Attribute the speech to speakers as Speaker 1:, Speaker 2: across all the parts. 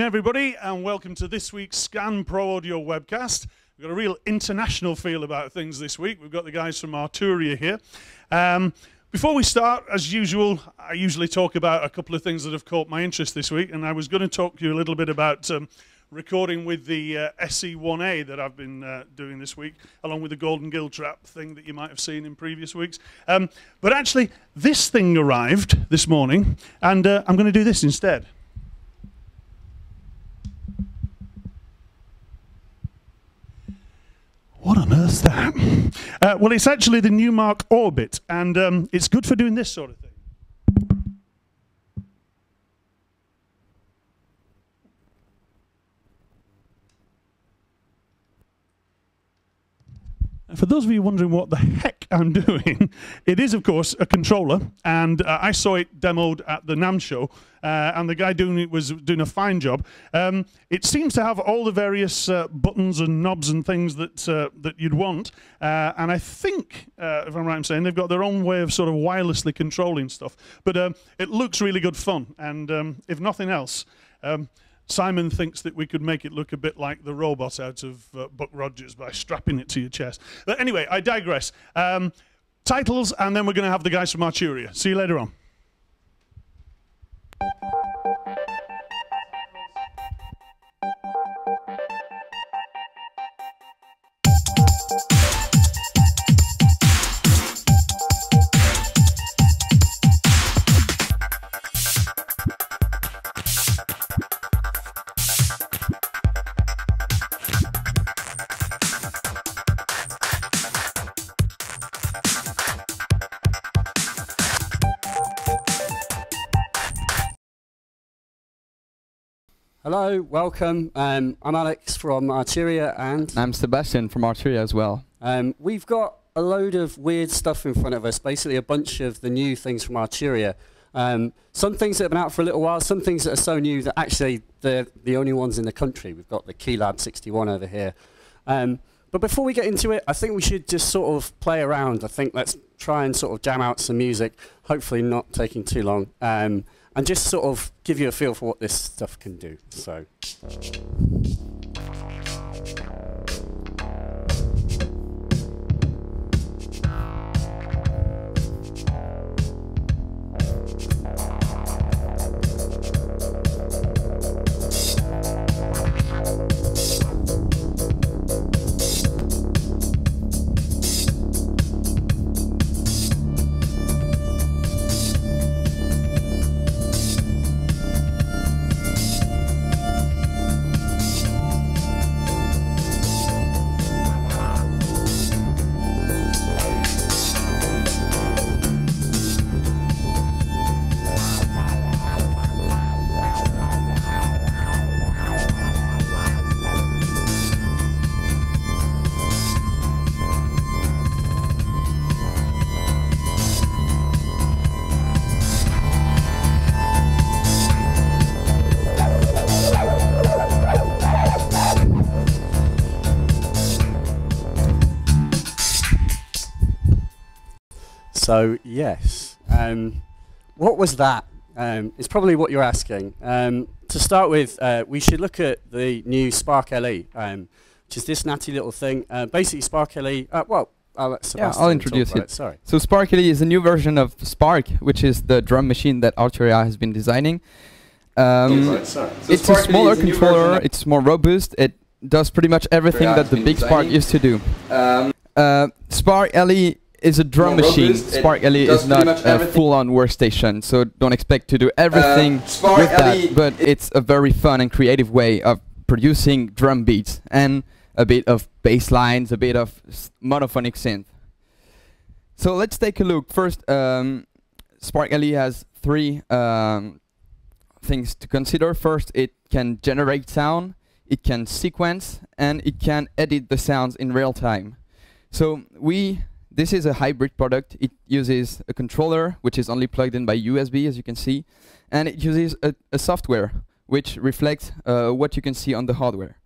Speaker 1: everybody, and welcome to this week's Scan Pro Audio Webcast. We've got a real international feel about things this week. We've got the guys from Arturia here. Before we start, as usual, I usually talk about a couple of things that have caught my interest this week, and I was going to talk to you a little bit about recording with the SE1A that I've been doing this week, along with the Golden Gill Trap thing that you might have seen in previous weeks. But actually, this thing arrived this morning, and I'm going to do this instead. What on earth's that? Well, it's actually the Newmark Orbit, and it's good for doing this sort of thing. For those of you wondering what the heck I'm doing, it is, of course, a controller, and I saw it demoed at the NAMM show, and the guy doing it was doing a fine job. It seems to have all the various buttons and knobs and things that you'd want, and I think, if I'm right in saying, they've got their own way of sort of wirelessly controlling stuff. But it looks really good fun, and if nothing else, Simon thinks that we could make it look a bit like the robot out of Buck Rogers by strapping it to your chest. But anyway, I digress. Titles, and then we're going to have the guys from Arturia. See you later on.
Speaker 2: Hello, welcome. I'm Alex from Arturia, and
Speaker 3: I'm Sebastien from Arturia as well.
Speaker 2: We've got a load of weird stuff in front of us, basically a bunch of the new things from Arturia. Some things that have been out for a little while, some things that are so new that actually they're the only ones in the country. We've got the Keylab 61 over here. But before we get into it, I think we should just sort of play around. I think let's try and sort of jam out some music, hopefully not taking too long. And just sort of give you a feel for what this stuff can do. So. So yes, what was that? It's probably what you're asking. To start with, we should look at the new Spark LE, which is this natty little thing. Basically, Spark LE. Well, I'll let Sebastien
Speaker 3: I'll introduce it.
Speaker 2: Sorry.
Speaker 3: So Spark LE is a new version of Spark, which is the drum machine that Arturia has been designing. It's a smaller controller. It's more robust. It does pretty much everything that the big Spark used to do. Spark LE is a drum machine. Spark LE is not a full-on workstation, so don't expect to do everything with that, but it's a very fun and creative way of producing drum beats and a bit of bass lines, a bit of monophonic synth. So let's take a look. First, Spark LE has three things to consider. First, it can generate sound, it can sequence, and it can edit the sounds in real time. So this is a hybrid product. It uses a controller, which is only plugged in by USB, as you can see, and it uses a software, which reflects what you can see on the hardware.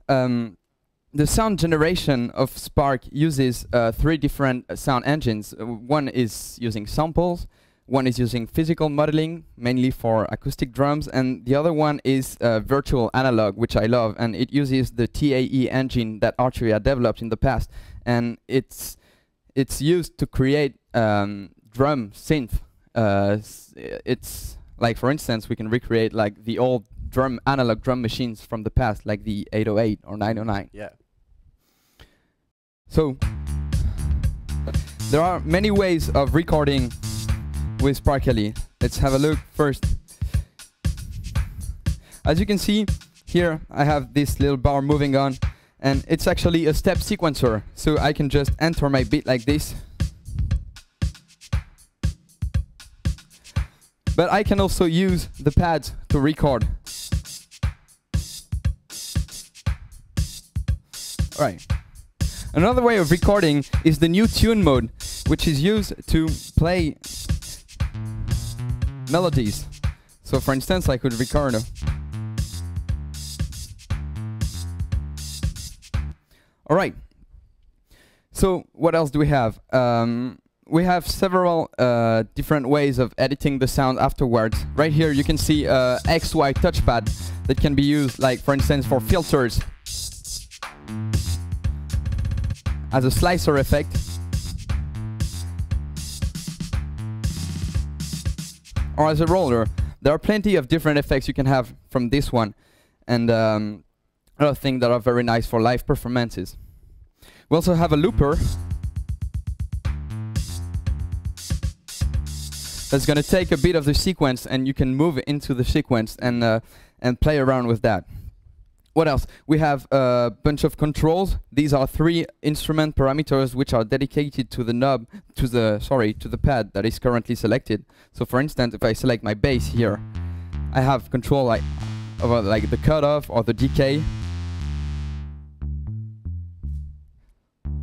Speaker 3: The sound generation of Spark uses 3 different sound engines. One is using samples, One is using physical modeling, mainly for acoustic drums, and the other one is virtual analog, which I love, and it uses the TAE engine that Arturia developed in the past, and it's used to create drum synth. It's like, for instance, we can recreate like the old analog drum machines from the past, like the 808 or 909.
Speaker 2: Yeah.
Speaker 3: So there are many ways of recording with Sparkly. Let's have a look first. As you can see here, I have this little bar moving on, and it's actually a step sequencer, so I can just enter my beat like this. But I can also use the pads to record. Alright. Another way of recording is the new tune mode, which is used to play melodies. So for instance, I could record Alright. So what else do we have? We have several different ways of editing the sound afterwards. Right here you can see XY touchpad that can be used, like for instance, for filters, as a slicer effect, or as a roller. There are plenty of different effects you can have from this one, and other things that are very nice for live performances. We also have a looper that's going to take a bit of the sequence, and you can move into the sequence and play around with that. What else? We have a bunch of controls. These are 3 instrument parameters which are dedicated to the knob, to the pad that is currently selected. So for instance, if I select my bass here, I have control over like the cutoff or the decay,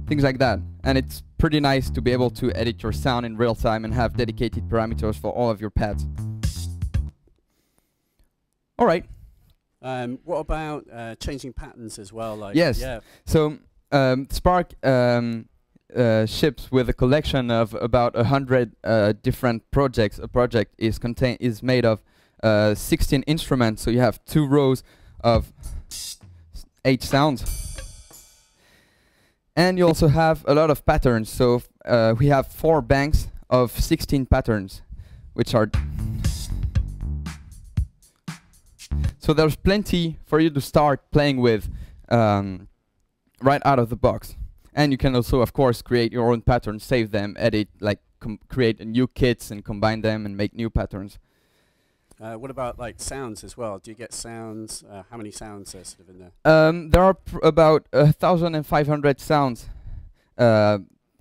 Speaker 3: things like that. And it's pretty nice to be able to edit your sound in real time and have dedicated parameters for all of your pads. All right.
Speaker 2: What about changing patterns as well? Like,
Speaker 3: yes.
Speaker 2: Yeah.
Speaker 3: So Spark ships with a collection of about 100 different projects. A project is made of 16 instruments. So you have 2 rows of 8 sounds. And you also have a lot of patterns. So we have 4 banks of 16 patterns, which are... So there's plenty for you to start playing with right out of the box. And you can also, of course, create your own patterns, save them, edit, like create new kits and combine them and make new patterns.
Speaker 2: What about like sounds as well? Do you get sounds? How many sounds are sort of in there?
Speaker 3: There are about 1,500 sounds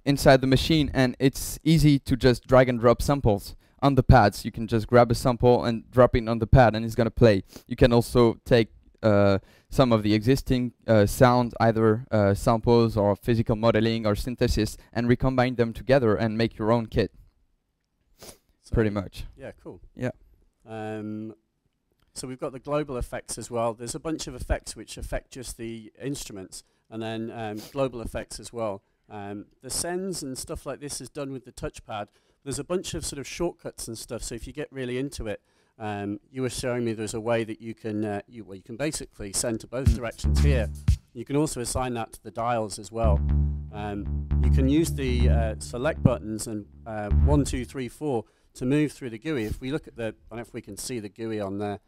Speaker 3: inside the machine, and it's easy to just drag and drop samples on the pads. You can just grab a sample and drop it on the pad, and it's gonna play. You can also take some of the existing sounds, either samples or physical modeling or synthesis, and recombine them together and make your own kit. So pretty much.
Speaker 2: Yeah, cool.
Speaker 3: Yeah.
Speaker 2: So we've got the global effects as well. There's a bunch of effects which affect just the instruments, and then global effects as well. The sends and stuff like this is done with the touchpad. There's a bunch of sort of shortcuts and stuff, so if you get really into it, you were showing me there's a way that you can you can basically send to both directions here. You can also assign that to the dials as well. You can use the select buttons and 1, 2, 3, 4 to move through the GUI. If we look at the, I don't know if we can see the GUI on the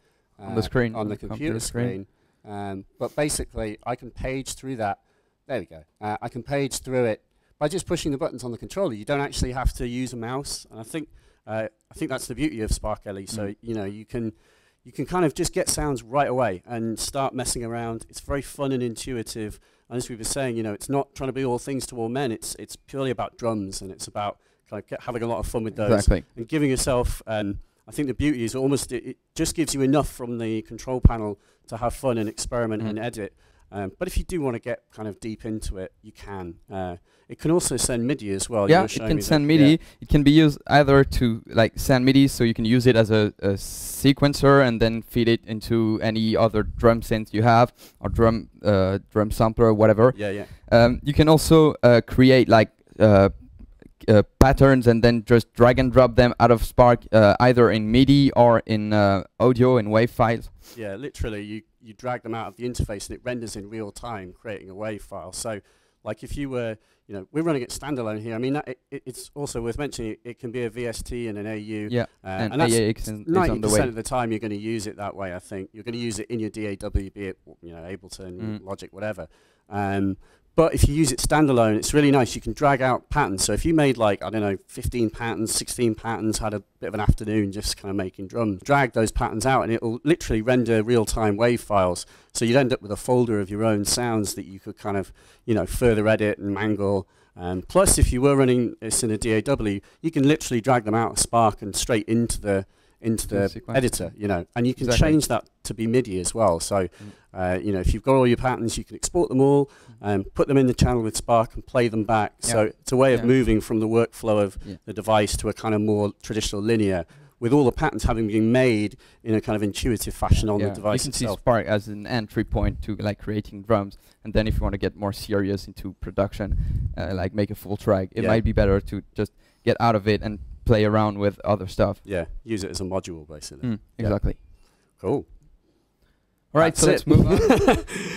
Speaker 3: screen,
Speaker 2: on the computer screen. But basically, I can page through that. There we go. I can page through it by just pushing the buttons on the controller. You don't actually have to use a mouse. And I think that's the beauty of Sparkly. So you know, you can kind of just get sounds right away and start messing around. It's very fun and intuitive. And as we were saying, you know, it's not trying to be all things to all men. It's purely about drums, and it's about kind of having a lot of fun with those and giving yourself. I think the beauty is almost it just gives you enough from the control panel to have fun and experiment and edit. But if you do want to get kind of deep into it, you can. It can also send MIDI as well.
Speaker 3: Yeah, it can send MIDI. Yeah. It can be used either to like send MIDI, so you can use it as a sequencer and then feed it into any other drum synth you have, or drum sampler or whatever.
Speaker 2: Yeah, yeah.
Speaker 3: You can also create like patterns and then just drag and drop them out of Spark, either in MIDI or in audio and WAV files.
Speaker 2: Yeah, literally, you drag them out of the interface and it renders in real time, creating a WAV file. So, like if you were, we're running it standalone here. I mean, it's also worth mentioning it can be a VST and an AU.
Speaker 3: Yeah,
Speaker 2: and
Speaker 3: that's
Speaker 2: AX
Speaker 3: is
Speaker 2: 90%
Speaker 3: on the way.
Speaker 2: of the time you're going to use it that way. I think you're going to use it in your DAW, be it Ableton, Logic, whatever. But if you use it standalone, it's really nice. You can drag out patterns. So if you made like, I don't know, 15 patterns, 16 patterns, had a bit of an afternoon just kind of making drums, drag those patterns out and it will literally render real-time WAV files. So you'd end up with a folder of your own sounds that you could kind of, further edit and mangle. Plus, if you were running this in a DAW, you can literally drag them out of Spark and straight into the editor, and you can change that to be MIDI as well. So, if you've got all your patterns, you can export them all, put them in the channel with Spark and play them back. Yeah. So it's a way of moving from the workflow of the device to a kind of more traditional linear, with all the patterns having been made in a kind of intuitive fashion on the device itself. You can see
Speaker 3: Spark as an entry point to like creating drums, and then if you want to get more serious into production, like make a full track, it might be better to just get out of it and play around with other stuff.
Speaker 2: Yeah, use it as a module basically.
Speaker 3: Exactly.
Speaker 2: Cool.
Speaker 3: All right, so let's move on.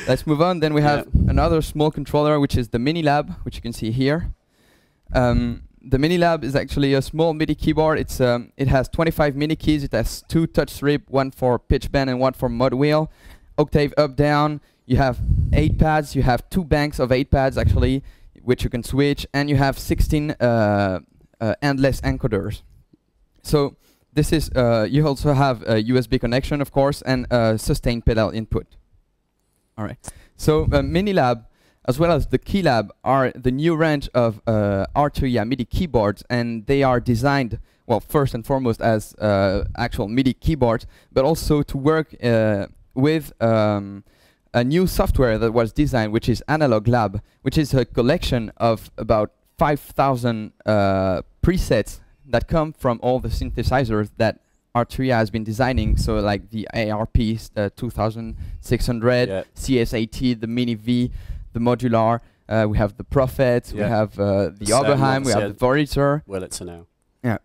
Speaker 3: Let's move on. Then we have another small controller, which is the MiniLab, which you can see here. The MiniLab is actually a small MIDI keyboard. It's it has 25 MIDI keys. It has 2 touch strip, 1 for pitch bend and 1 for mod wheel. Octave up, down. You have 8 pads. You have 2 banks of 8 pads actually, which you can switch, and you have 16 endless encoders. So this is you also have a USB connection, of course, and sustain pedal input. All right. So MiniLab, as well as the Keylab, are the new range of Arturia MIDI keyboards, and they are designed, well, first and foremost as actual MIDI keyboards, but also to work with a new software that was designed, which is Analog Lab, which is a collection of about 5,000 presets that come from all the synthesizers that Arturia has been designing. So like the ARP 2600, CS80, the Mini V, the Modular, we have the Prophet, we have the Oberheim, we have the Voyager.
Speaker 2: Well, it's a now.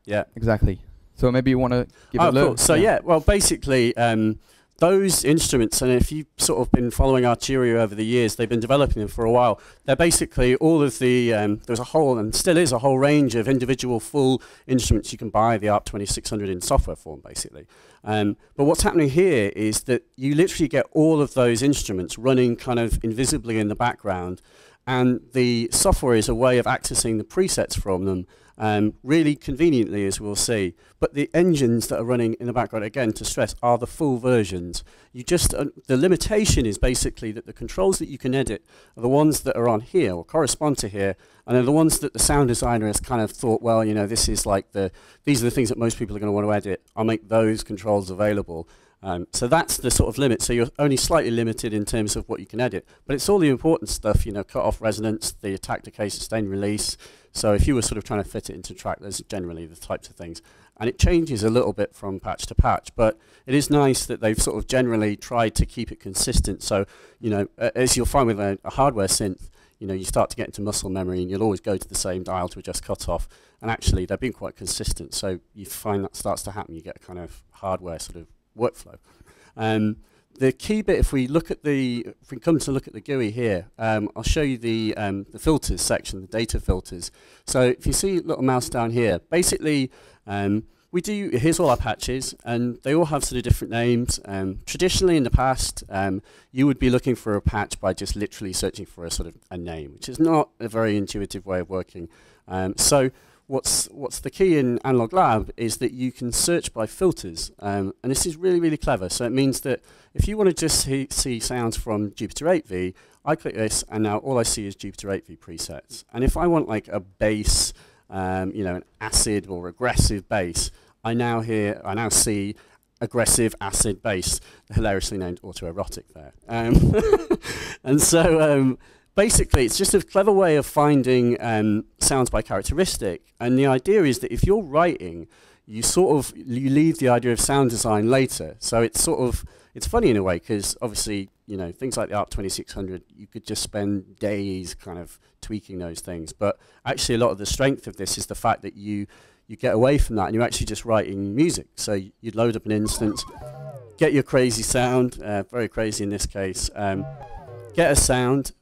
Speaker 3: Yeah, exactly. So maybe you want to give it a look.
Speaker 2: Cool. So well, basically, those instruments, and if you've sort of been following Arturia over the years, they've been developing them for a while. They're basically all of the, there's a whole, and still is a whole range of individual full instruments you can buy, the ARP 2600 in software form, basically. But what's happening here is that you literally get all of those instruments running kind of invisibly in the background, and the software is a way of accessing the presets from them really conveniently, as we'll see. But the engines that are running in the background, again, to stress, are the full versions. You just the limitation is basically that the controls that you can edit are the ones that are on here or correspond to here, and they're the ones that the sound designer has kind of thought, well, this is like these are the things that most people are going to want to edit. I'll make those controls available. So that's the sort of limit. So you're only slightly limited in terms of what you can edit, but it's all the important stuff, cut off resonance, the attack, decay, sustain, release. So if you were sort of trying to fit it into track, there's generally the types of things. And it changes a little bit from patch to patch, but it is nice that they've sort of generally tried to keep it consistent. So, as you'll find with a hardware synth, you start to get into muscle memory and you'll always go to the same dial to adjust cutoff. And actually, they've been quite consistent. So you find that starts to happen. You get a kind of hardware sort of workflow. The key bit, if we come to look at the GUI here, I'll show you the filters section, the data filters. So if you see a little mouse down here, basically here's all our patches, and they all have sort of different names. Traditionally in the past, you would be looking for a patch by just literally searching for a sort of a name, which is not a very intuitive way of working. So what's the key in Analog Lab is that you can search by filters, and this is really, really clever. So it means that if you want to just see sounds from Jupiter 8V, I click this, and now all I see is Jupiter 8V presets. And if I want like a bass, an acid or aggressive bass, I now see aggressive acid bass, hilariously named autoerotic there. And so basically, it's just a clever way of finding sounds by characteristic. And the idea is that if you're writing, you leave the idea of sound design later. So it's sort of it's funny in a way, because obviously, you know, things like the ARP 2600, you could just spend days kind of tweaking those things. But actually, a lot of the strength of this is the fact that you get away from that and you're actually just writing music. So you'd load up an instance, get your crazy sound, very crazy in this case, get a sound,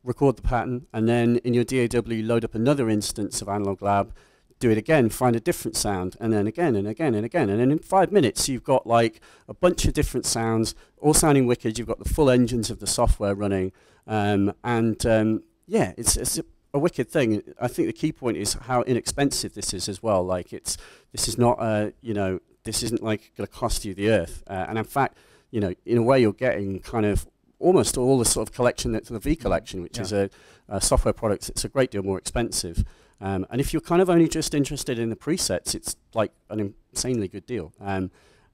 Speaker 2: record the pattern, and then in your DAW load up another instance of Analog Lab, do it again, find a different sound, and then again and again and again. And then in 5 minutes, you've got like a bunch of different sounds, all sounding wicked. You've got the full engines of the software running. Yeah, it's a wicked thing. I think the key point is how inexpensive this is as well. Like this is not, you know, this isn't like going to cost you the earth. And in fact, you know, in a way you're getting kind of almost all the sort of collection that's the V collection, which is a software product that's a great deal more expensive. And if you're kind of only just interested in the presets, it's like an insanely good deal. And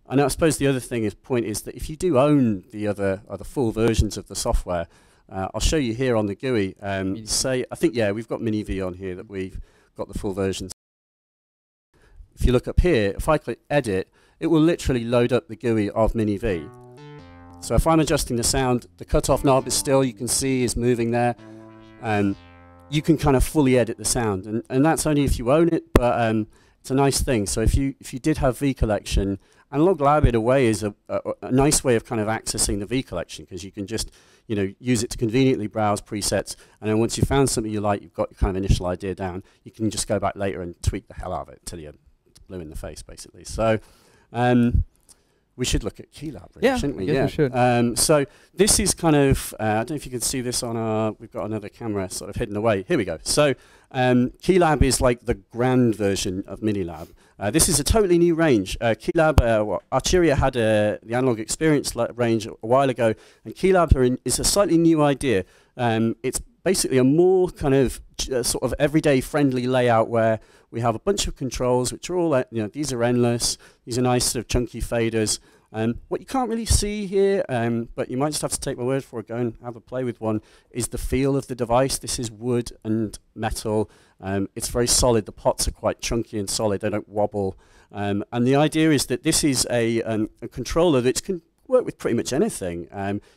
Speaker 2: I suppose the other point is that if you do own the other full versions of the software, I'll show you here on the GUI. I think, yeah, we've got MiniV on here that we've got the full versions. If you look up here, if I click Edit, it will literally load up the GUI of MiniV. So if I'm adjusting the sound, the cutoff knob is still, you can see, is moving there. You can kind of fully edit the sound, and that's only if you own it, but it's a nice thing. So if you did have V collection, Analog Lab in a way is a nice way of kind of accessing the V collection, because you can just, you know, use it to conveniently browse presets, and then once you've found something you like, you've got your kind of initial idea down, you can just go back later and tweak the hell out of it till you're blue in the face, basically. So we should look at Keylab, really, shouldn't we?
Speaker 3: Yeah, we should.
Speaker 2: So this is kind of, I don't know if you can see this on our, we've got another camera sort of hidden away. Here we go. So Keylab is like the grand version of MiniLab. This is a totally new range. Keylab, Arturia had the Analog Experience range a while ago, and Keylab is a slightly new idea. It's basically a more kind of sort of everyday friendly layout where we have a bunch of controls which are all, you know, these are endless, these are nice sort of chunky faders. What you can't really see here, but you might just have to take my word for it, go and have a play with one, is the feel of the device. This is wood and metal. It's very solid. The pots are quite chunky and solid. They don't wobble. And the idea is that this is a controller that can work with pretty much anything.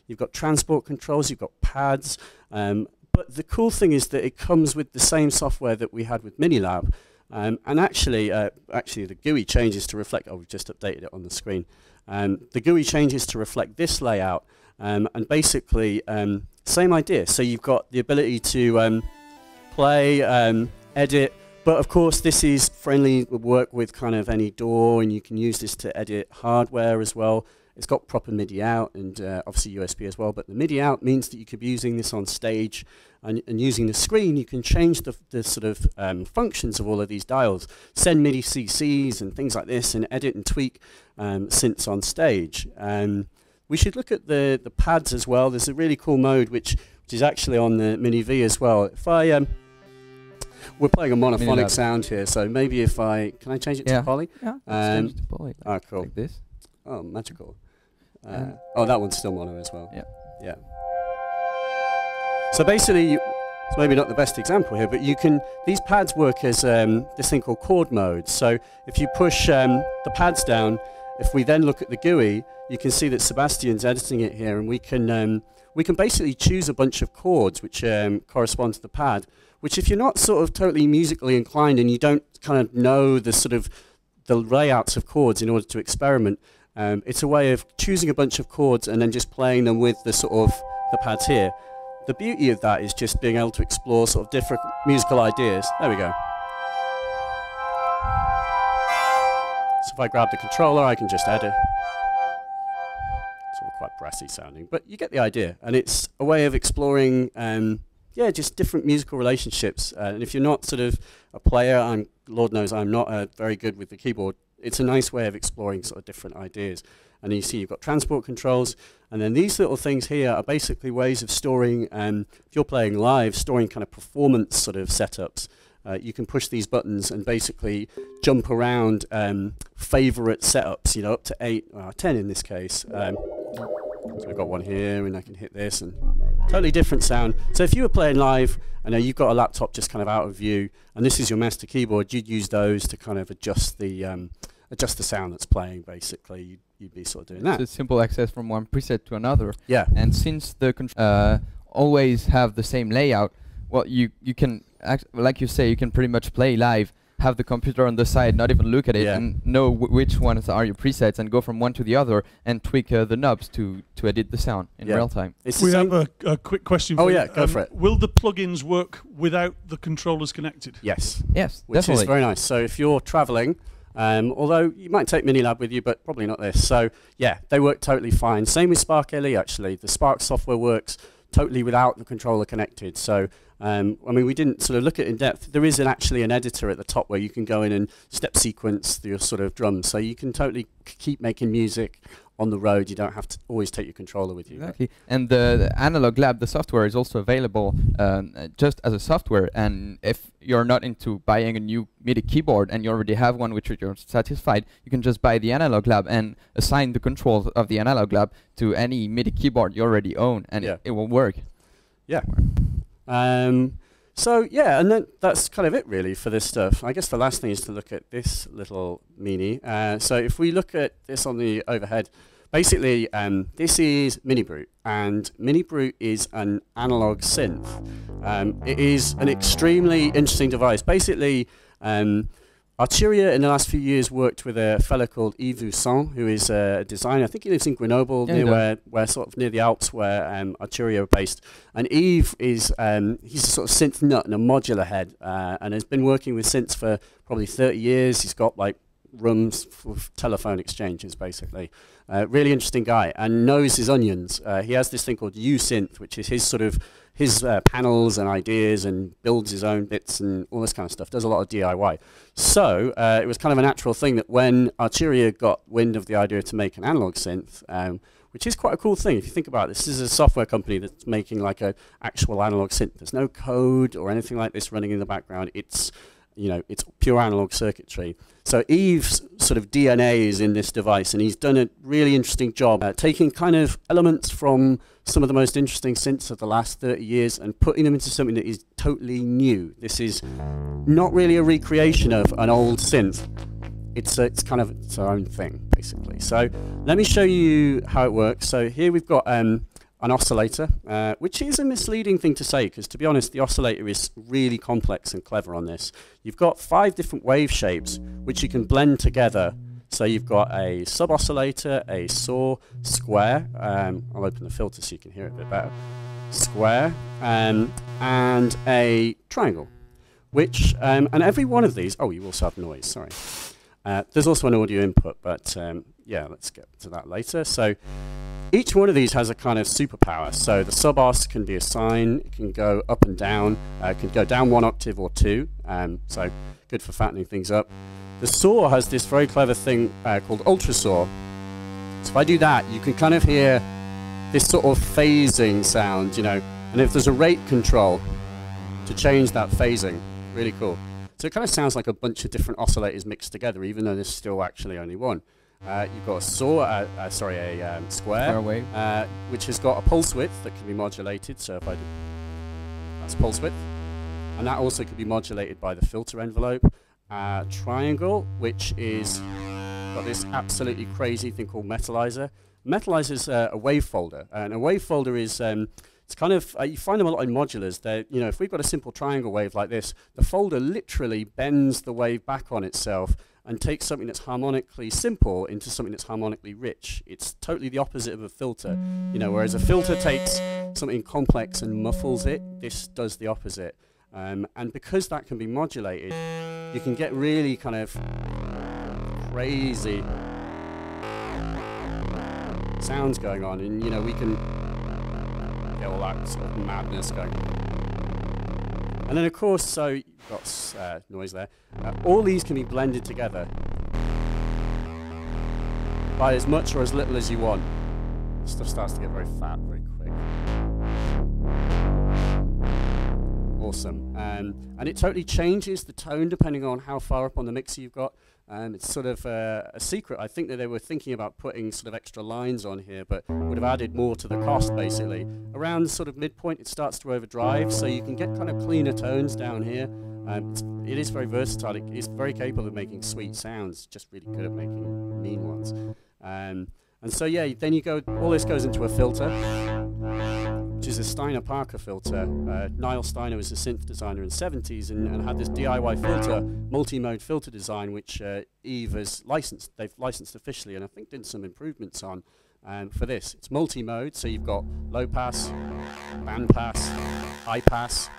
Speaker 2: You've got transport controls, you've got pads, but the cool thing is that it comes with the same software that we had with MiniLab. And actually the GUI changes to reflect, oh, we've just updated it on the screen. The GUI changes to reflect this layout, and basically same idea. So you've got the ability to play, edit, but of course this is friendly, will work with kind of any DAW, and you can use this to edit hardware as well. It's got proper MIDI out and obviously USB as well, but the MIDI out means that you could be using this on stage, and using the screen you can change the sort of functions of all of these dials, send MIDI CCs and things like this, and edit and tweak synths on stage. We should look at the pads as well. There's a really cool mode which is actually on the MiniV as well. If I we're playing a monophonic sound here, so maybe if can I change it to poly?
Speaker 3: Yeah, change it to poly.
Speaker 2: Cool.
Speaker 3: Like this.
Speaker 2: Oh, magical. Oh, that one's still mono as well.
Speaker 3: Yeah.
Speaker 2: Yeah. So basically, it's maybe not the best example here, but you can, these pads work as this thing called chord mode. So if you push the pads down, if we then look at the GUI, you can see that Sebastian's editing it here, and we can basically choose a bunch of chords which correspond to the pad, which if you're not sort of totally musically inclined and you don't kind of know the sort of the layouts of chords in order to experiment, it's a way of choosing a bunch of chords and then just playing them with the sort of the pads here. The beauty of that is just being able to explore sort of different musical ideas. There we go. So if I grab the controller, I can just edit. It's all quite brassy sounding, but you get the idea. And it's a way of exploring, yeah, just different musical relationships. And if you're not sort of a player, Lord knows I'm not very good with the keyboard, it's a nice way of exploring sort of different ideas. And you see you've got transport controls, and then these little things here are basically ways of storing, if you're playing live, storing kind of performance sort of setups. You can push these buttons and basically jump around favorite setups, you know, up to 8, 10 in this case. So I've got one here, and I can hit this, and totally different sound. So if you were playing live, I know you've got a laptop just kind of out of view, and this is your master keyboard, you'd use those to kind of adjust the sound that's playing, basically. you'd be sort of doing that.
Speaker 3: It's a simple access from one preset to another.
Speaker 2: Yeah.
Speaker 3: And since the always have the same layout, well, you can, like you say, you can pretty much play live, have the computer on the side, not even look at it, and know which ones are your presets, and go from one to the other and tweak the knobs to edit the sound in real time.
Speaker 1: We have a quick question for you.
Speaker 2: Oh yeah, go for it.
Speaker 1: Will the plugins work without the controllers connected?
Speaker 2: Yes.
Speaker 3: Yes,
Speaker 2: which
Speaker 3: definitely.
Speaker 2: is very nice. So if you're traveling, although you might take MiniLab with you, but probably not this. So yeah, they work totally fine. Same with Spark LE actually. The Spark software works totally without the controller connected. So I mean, we didn't sort of look at it in depth. There is actually an editor at the top where you can go in and step sequence your sort of drums. So you can totally keep making music on the road. You don't have to always take your controller with you.
Speaker 3: Exactly. And the Analog Lab, the software, is also available just as a software. And if you're not into buying a new MIDI keyboard and you already have one which you're satisfied, you can just buy the Analog Lab and assign the controls of the Analog Lab to any MIDI keyboard you already own, and it will work.
Speaker 2: Yeah. So yeah, and then that's kind of it really for this stuff. I guess the last thing is to look at this little Mini. So if we look at this on the overhead, basically this is MiniBrute, and MiniBrute is an analog synth. It is an extremely interesting device. Basically, Arturia in the last few years worked with a fellow called Yves Usson, who is a designer. I think he lives in Grenoble, near where sort of near the Alps, where Arturia are based. And Yves is he's a sort of synth nut and a modular head, and has been working with synths for probably 30 years. He's got like rooms for telephone exchanges, basically. Really interesting guy, and knows his onions. He has this thing called U-Synth, which is his sort of his panels and ideas, and builds his own bits and all this kind of stuff. Does a lot of DIY. So it was kind of a natural thing that when Arturia got wind of the idea to make an analog synth, which is quite a cool thing if you think about it. This is a software company that's making like an actual analog synth. There's no code or anything like this running in the background. It's, you know, it's pure analog circuitry. So Yves' sort of DNA is in this device, and he's done a really interesting job taking kind of elements from some of the most interesting synths of the last 30 years and putting them into something that is totally new. This is not really a recreation of an old synth. It's kind of its own thing, basically. So let me show you how it works. So here we've got an oscillator, which is a misleading thing to say, because to be honest, the oscillator is really complex and clever on this. You've got 5 different wave shapes, which you can blend together. So you've got a sub-oscillator, a saw, square, I'll open the filter so you can hear it a bit better, square, and a triangle, which, and every one of these, oh, you also have noise, sorry. There's also an audio input, but yeah, let's get to that later. So each one of these has a kind of superpower. So the sub-os can be a sine, it can go up and down, it can go down 1 octave or 2, so good for fattening things up. The saw has this very clever thing called ultrasaw. So if I do that, you can kind of hear this sort of phasing sound, you know, and if there's a rate control to change that phasing, really cool. So it kind of sounds like a bunch of different oscillators mixed together, even though there's still actually only one. You've got a saw, sorry, a square wave, which has got a pulse width that can be modulated. So if I do, that's pulse width, and that also can be modulated by the filter envelope. Triangle, which is got this absolutely crazy thing called Metalheadz. Metalheadz is a wave folder, and a wave folder is it's kind of you find them a lot in modulars. They're, you know, if we've got a simple triangle wave like this, the folder literally bends the wave back on itself and takes something that's harmonically simple into something that's harmonically rich. It's totally the opposite of a filter, you know. Whereas a filter takes something complex and muffles it, this does the opposite. And because that can be modulated, you can get really kind of crazy sounds going on, and you know, we can get all that sort of madness going. And then of course, so you've got noise there. All these can be blended together by as much or as little as you want. Stuff starts to get very fat very quick. Awesome. And it totally changes the tone depending on how far up on the mixer you've got. It's sort of a secret. I think that they were thinking about putting sort of extra lines on here, but would have added more to the cost, basically. Around sort of midpoint, it starts to overdrive, so you can get kind of cleaner tones down here. It is very versatile. It's very capable of making sweet sounds, just really good at making mean ones. And so yeah, then you go, all this goes into a filter, which is a Steiner-Parker filter. Niall Steiner was a synth designer in the 70s and had this DIY filter, multi-mode filter design, which Eve has licensed. They've licensed officially, and I think did some improvements on for this. It's multi-mode, so you've got low pass, band pass, high pass.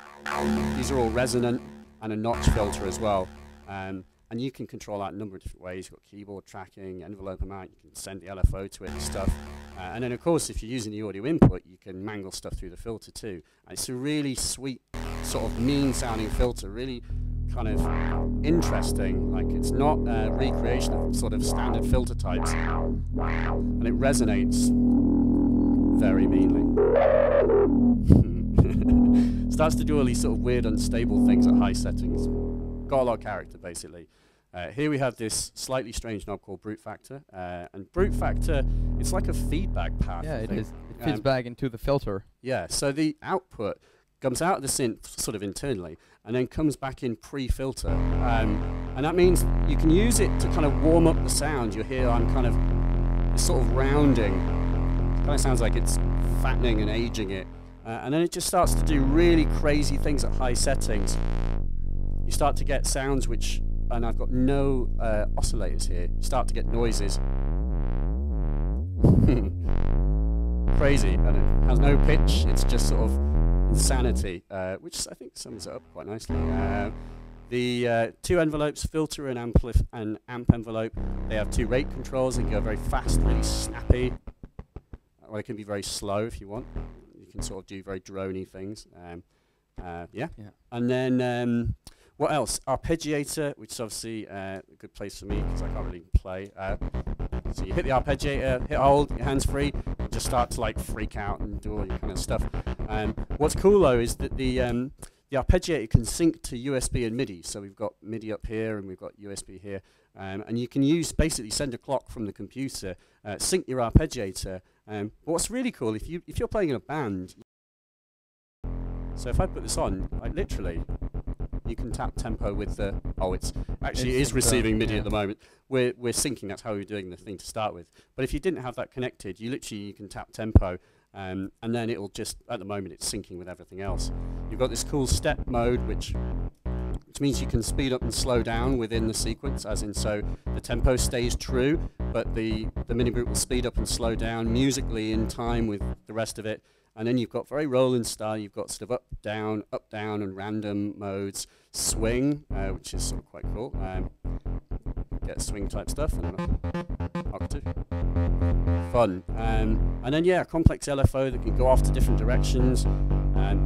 Speaker 2: These are all resonant, and a notch filter as well. And you can control that a number of different ways. You've got keyboard tracking, envelope amount, you can send the LFO to it and stuff. And then of course, if you're using the audio input, you can mangle stuff through the filter too. And it's a really sweet, sort of mean sounding filter, really kind of interesting. Like, it's not a recreation of sort of standard filter types. And it resonates very meanly. Starts to do all these sort of weird, unstable things at high settings. Got a lot of character, basically. Here we have this slightly strange knob called Brute Factor. And Brute Factor, it's like a feedback path.
Speaker 3: Yeah, it is. It feeds back into the filter.
Speaker 2: Yeah, so the output comes out of the synth sort of internally and then comes back in pre-filter. And that means you can use it to kind of warm up the sound. You hear I'm kind of this sort of rounding. It kind of sounds like it's fattening and aging it. And then it just starts to do really crazy things at high settings. You start to get sounds which, and I've got no oscillators here, you start to get noises. Crazy, and it has no pitch, it's just sort of insanity, which I think sums it up quite nicely. The two envelopes, filter and amp envelope, they have two rate controls. They can go very fast, really snappy, or they can be very slow if you want. You can sort of do very drony things. Yeah. And then, what else? Arpeggiator, which is obviously a good place for me because I can't really play. So you hit the arpeggiator, hit hold, your hands free, just start to like freak out and do all your kind of stuff. What's cool though is that the arpeggiator can sync to USB and MIDI. So we've got MIDI up here and we've got USB here. And you can basically send a clock from the computer, sync your arpeggiator. But what's really cool, if you're playing in a band, so if I put this on, like literally, you can tap tempo with the, it is receiving MIDI at the moment. We're syncing, that's how we're doing the thing to start with. But if you didn't have that connected, you can tap tempo, and then it'll just, at the moment it's syncing with everything else. You've got this cool step mode, which means you can speed up and slow down within the sequence, as in, so the tempo stays true, but the MiniBrute will speed up and slow down musically in time with the rest of it. And then you've got very Roland style, you've got sort of up, down, and random modes, swing, which is sort of quite cool. Get swing type stuff, and octave. Fun. And then, yeah, complex LFO that can go off to different directions.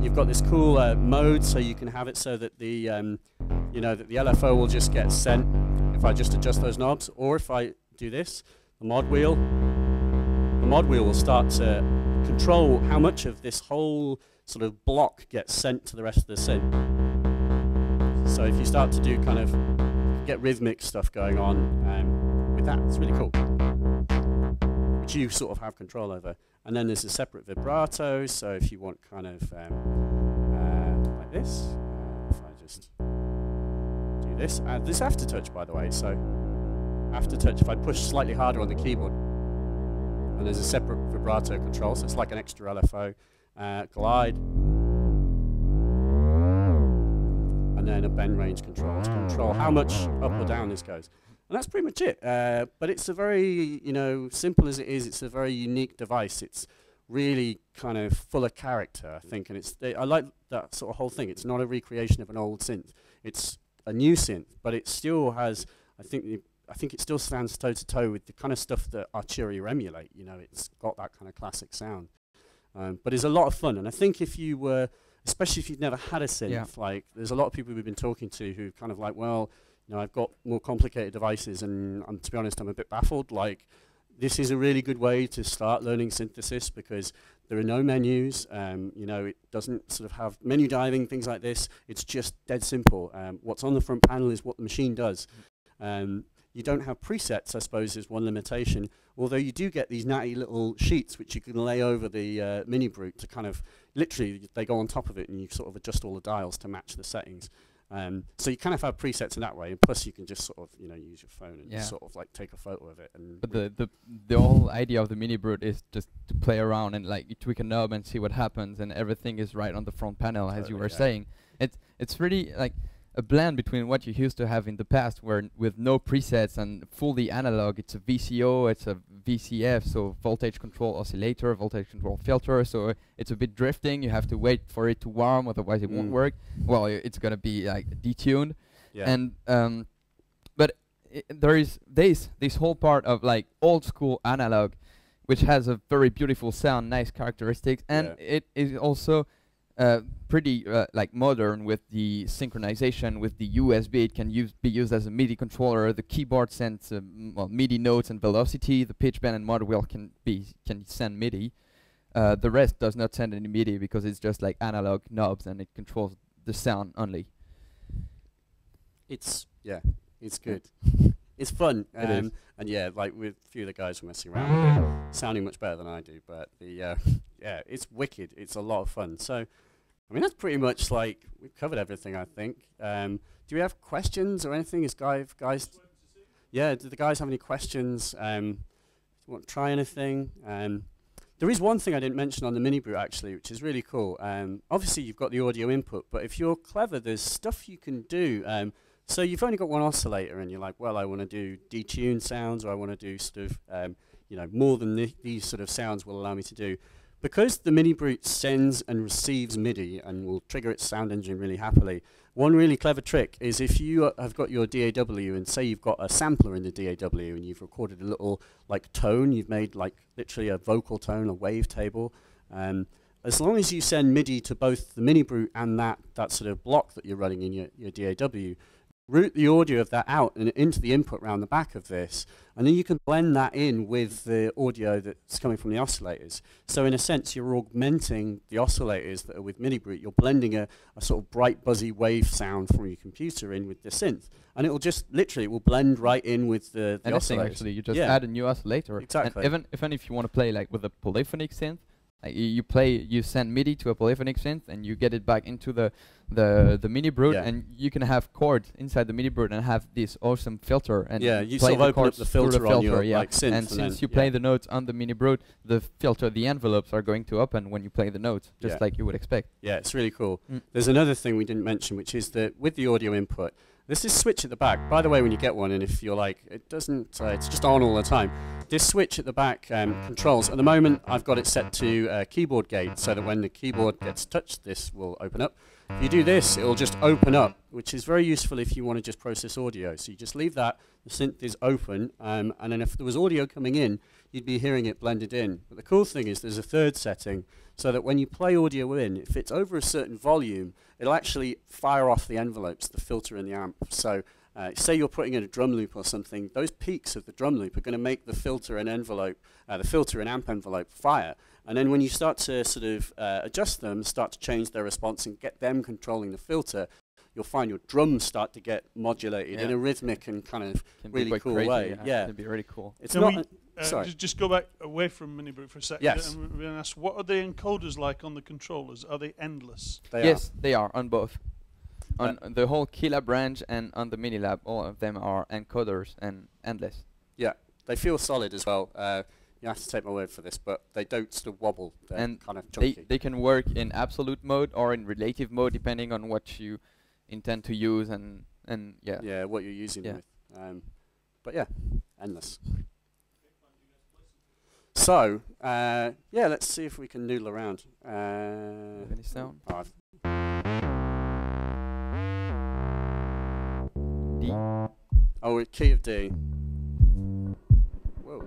Speaker 2: You've got this cool mode, so you can have it so that the, that the LFO will just get sent if I just adjust those knobs, or if I do this, the mod wheel will start to control how much of this whole sort of block gets sent to the rest of the synth. So if you start to do kind of, get rhythmic stuff going on with that, it's really cool, which you sort of have control over. And then there's a separate vibrato, so if you want kind of like this, if I just do this, this aftertouch by the way, so aftertouch, if I push slightly harder on the keyboard, and there's a separate vibrato control, so it's like an extra LFO, glide, and then a bend range control to control how much up or down this goes. And that's pretty much it. But it's a very, simple as it is, it's a very unique device. It's really kind of full of character, I think, and I like that sort of whole thing. It's not a recreation of an old synth. It's a new synth, but it still has, I think it still stands toe-to-toe with the kind of stuff that Arturia emulate. It's got that kind of classic sound. But it's a lot of fun. And I think if you were, especially if you've never had a synth, like there's a lot of people we've been talking to who kind of like, well, I've got more complicated devices and to be honest, I'm a bit baffled. Like, this is a really good way to start learning synthesis because there are no menus. It doesn't sort of have menu diving, things like this. It's just dead simple. What's on the front panel is what the machine does. You don't have presets, I suppose, is one limitation, although you do get these natty little sheets which you can lay over the MiniBrute to kind of, literally, they go on top of it and you sort of adjust all the dials to match the settings. So you kind of have presets in that way, and plus you can just sort of use your phone and just sort of like take a photo of it. And
Speaker 3: but the whole idea of the MiniBrute is just to play around and like you tweak a knob and see what happens, and everything is right on the front panel, as you were saying. It's really like a blend between what you used to have in the past, where with no presets and fully analog. It's a VCO, it's a VCF, so voltage control oscillator, voltage control filter. So it's a bit drifting. You have to wait for it to warm, otherwise it won't work. Well, it's gonna be like detuned. Yeah. And but there is this whole part of like old school analog, which has a very beautiful sound, nice characteristics, and it is also pretty like modern with the synchronization with the USB. It can be used as a MIDI controller. The keyboard sends MIDI notes and velocity. The pitch bend and mod wheel can send MIDI. The rest does not send any MIDI because it's just like analog knobs and it controls the sound only.
Speaker 2: It's good. It's fun. And yeah, like with a few of the guys were messing around with it, sounding much better than I do. But the it's wicked. It's a lot of fun. So, I mean, that's pretty much like we've covered everything, I think. Do we have questions or anything? Guys? Yeah, do the guys have any questions? Want to try anything? There is one thing I didn't mention on the MiniBrute actually, which is really cool. Obviously, you've got the audio input, but if you're clever, there's stuff you can do. So you've only got one oscillator, and you're like, well, I want to do detuned sounds, or I want to do sort of, more than these sort of sounds will allow me to do. Because the MiniBrute sends and receives MIDI and will trigger its sound engine really happily, one really clever trick is if you have got your DAW and say you've got a sampler in the DAW and you've recorded a little like tone, you've made like literally a vocal tone, a wavetable, as long as you send MIDI to both the MiniBrute and that sort of block that you're running in your DAW, route the audio of that out and into the input round the back of this, and then you can blend that in with the audio that's coming from the oscillators. So in a sense, you're augmenting the oscillators that are with MiniBrute. You're blending a sort of bright, buzzy wave sound from your computer in with the synth, and it will just literally it will blend right in with the oscillators.
Speaker 3: Actually, you just add a new oscillator.
Speaker 2: Exactly.
Speaker 3: And even if you want to play like with a polyphonic synth, you send MIDI to a polyphonic synth and you get it back into the MiniBrute, and you can have chords inside the MiniBrute and have this awesome filter. And
Speaker 2: you sort of open up the filter on your like synth.
Speaker 3: And since you play the notes on the MiniBrute, the envelopes are going to open when you play the notes, just like you would expect. Yeah,
Speaker 2: it's really cool. There's another thing we didn't mention, which is that with the audio input, this is switch at the back. By the way, when you get one, and if you're like, it doesn't, it's just on all the time. This switch at the back controls. At the moment, I've got it set to keyboard gate, so that when the keyboard gets touched, this will open up. If you do this, it will just open up, which is very useful if you want to just process audio. So you just leave that, the synth is open, and then if there was audio coming in, you'd be hearing it blended in. But the cool thing is there's a third setting, so that when you play audio in, if it's over a certain volume, it'll actually fire off the envelopes, the filter and the amp. So say you're putting in a drum loop or something, those peaks of the drum loop are going to make the filter and envelope, the filter and amp envelope fire. And then when you start to sort of adjust them, start to change their response and get them controlling the filter, you'll find your drums start to get modulated in a rhythmic and kind of really cool way.
Speaker 3: Yeah, it'd be really cool.
Speaker 2: It's not. Sorry.
Speaker 1: Just go back away from MiniBrute for a second.
Speaker 2: Yes.
Speaker 1: And we're going to ask, what are the encoders like on the controllers? Are they endless?
Speaker 3: Yes, they are on both. On the whole Keylab range and on the MiniLab, all of them are encoders and endless.
Speaker 2: Yeah, they feel solid as well. You have to take my word for this, but they don't sort of wobble. They're
Speaker 3: and
Speaker 2: kind of chunky.
Speaker 3: They can work in absolute mode or in relative mode, depending on what you intend to use and
Speaker 2: what you're using with. But yeah, endless. So let's see if we can noodle around.
Speaker 3: Any sound? D.
Speaker 2: Oh, key of D. Whoa.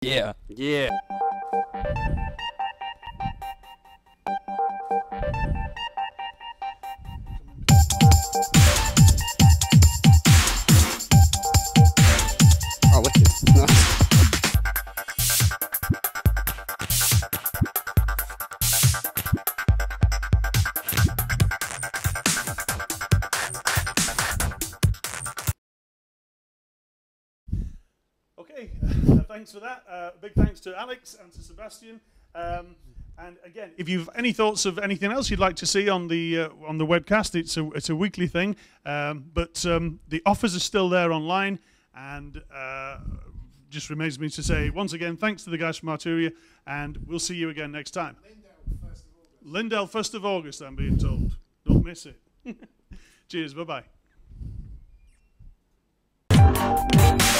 Speaker 3: Yeah.
Speaker 2: Yeah. Oh, wicked. Nice.
Speaker 1: Okay, thanks for that. Big thanks to Alex and to Sebastien. And again, if you've any thoughts of anything else you'd like to see on the webcast, it's a weekly thing. But the offers are still there online, and just remains me to say once again, thanks to the guys from Arturia, and we'll see you again next time. Lindell, 1st of August, I'm being told. Don't miss it. Cheers. Bye bye.